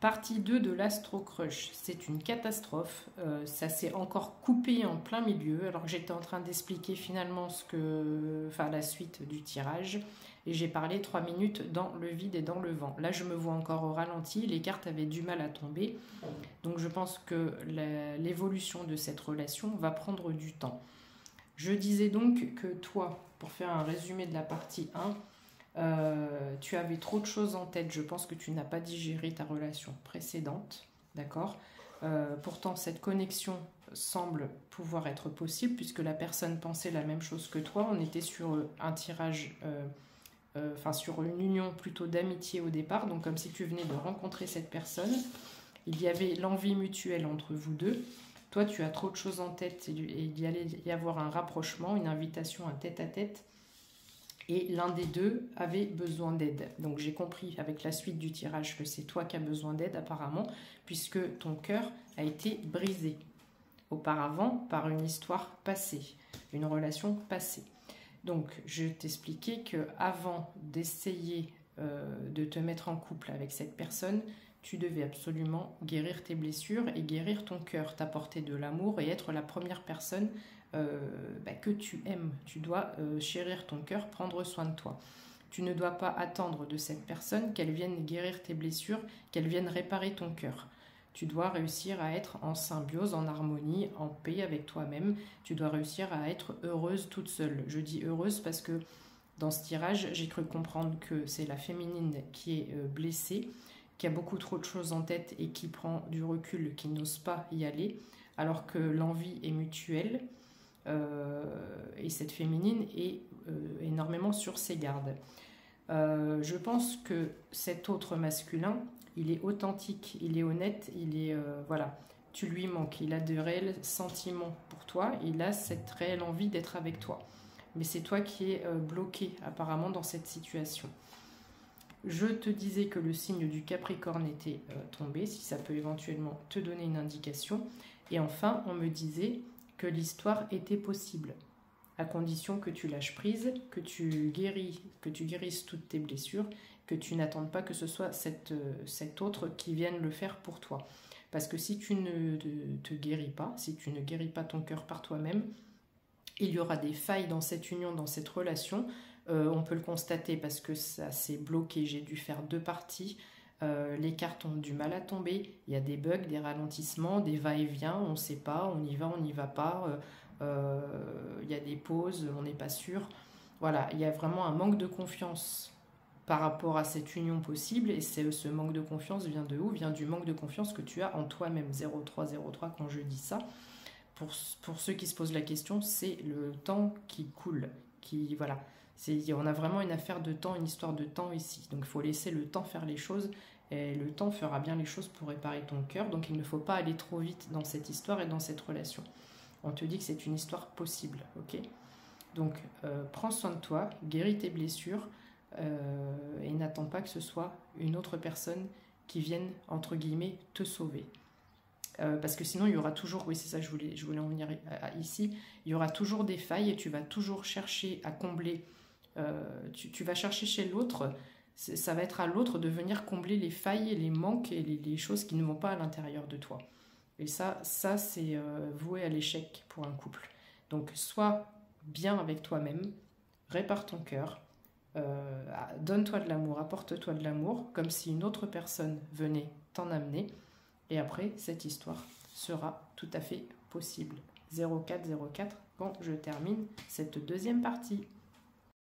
Partie 2 de l'Astro Crush, c'est une catastrophe, ça s'est encore coupé en plein milieu alors que j'étais en train d'expliquer finalement la suite du tirage et j'ai parlé 3 minutes dans le vide et dans le vent. Là je me vois encore au ralenti, les cartes avaient du mal à tomber, donc je pense que l'évolution de cette relation va prendre du temps. Je disais donc que toi, pour faire un résumé de la partie 1, tu avais trop de choses en tête, je pense que tu n'as pas digéré ta relation précédente, d'accord. Pourtant cette connexion semble pouvoir être possible puisque la personne pensait la même chose que toi, on était sur un tirage, sur une union plutôt d'amitié au départ, donc comme si tu venais de rencontrer cette personne, il y avait l'envie mutuelle entre vous deux, toi tu as trop de choses en tête et il y allait y avoir un rapprochement, une invitation à tête, et l'un des deux avait besoin d'aide. Donc j'ai compris avec la suite du tirage que c'est toi qui as besoin d'aide apparemment, puisque ton cœur a été brisé auparavant par une histoire passée, une relation passée. Donc je t'expliquais que avant d'essayer de te mettre en couple avec cette personne, tu devais absolument guérir tes blessures et guérir ton cœur, t'apporter de l'amour et être la première personne que tu aimes. Tu dois chérir ton cœur, prendre soin de toi. Tu ne dois pas attendre de cette personne qu'elle vienne guérir tes blessures, qu'elle vienne réparer ton cœur. Tu dois réussir à être en symbiose, en harmonie, en paix avec toi-même. Tu dois réussir à être heureuse toute seule. Je dis heureuse parce que dans ce tirage, j'ai cru comprendre que c'est la féminine qui est blessée, qui a beaucoup trop de choses en tête et qui prend du recul, qui n'ose pas y aller, alors que l'envie est mutuelle. Et cette féminine est énormément sur ses gardes. Je pense que cet autre masculin, il est authentique, il est honnête, tu lui manques, il a de réels sentiments pour toi, il a cette réelle envie d'être avec toi. Mais c'est toi qui es bloqué apparemment dans cette situation. Je te disais que le signe du Capricorne était tombé, si ça peut éventuellement te donner une indication. Et enfin, on me disait que l'histoire était possible, à condition que tu lâches prise, que tu guérisses toutes tes blessures, que tu n'attendes pas que ce soit cet autre qui vienne le faire pour toi. Parce que si tu ne te guéris pas, si tu ne guéris pas ton cœur par toi-même, il y aura des failles dans cette union, dans cette relation. On peut le constater parce que ça s'est bloqué, j'ai dû faire 2 parties. Les cartes ont du mal à tomber, il y a des bugs, des ralentissements, des va-et-vient, on ne sait pas, on y va, on n'y va pas, il y a des pauses, on n'est pas sûr. Voilà, il y a vraiment un manque de confiance par rapport à cette union possible, et ce manque de confiance vient de où? Vient du manque de confiance que tu as en toi-même. 0303, quand je dis ça, pour ceux qui se posent la question, c'est le temps qui coule, voilà. On a vraiment une affaire de temps, une histoire de temps ici. Donc il faut laisser le temps faire les choses et le temps fera bien les choses pour réparer ton cœur. Donc il ne faut pas aller trop vite dans cette histoire et dans cette relation. On te dit que c'est une histoire possible, ok? Donc prends soin de toi, guéris tes blessures et n'attends pas que ce soit une autre personne qui vienne, entre guillemets, te sauver. Parce que sinon il y aura toujours, oui c'est ça je voulais en venir ici, il y aura toujours des failles et tu vas toujours chercher à combler. Tu vas chercher chez l'autre, ça va être à l'autre de venir combler les failles, les manques et les choses qui ne vont pas à l'intérieur de toi. Et ça c'est voué à l'échec pour un couple. Donc sois bien avec toi-même, répare ton cœur, donne-toi de l'amour, apporte-toi de l'amour, comme si une autre personne venait t'en amener. Et après, cette histoire sera tout à fait possible. 0404 quand je termine cette deuxième partie.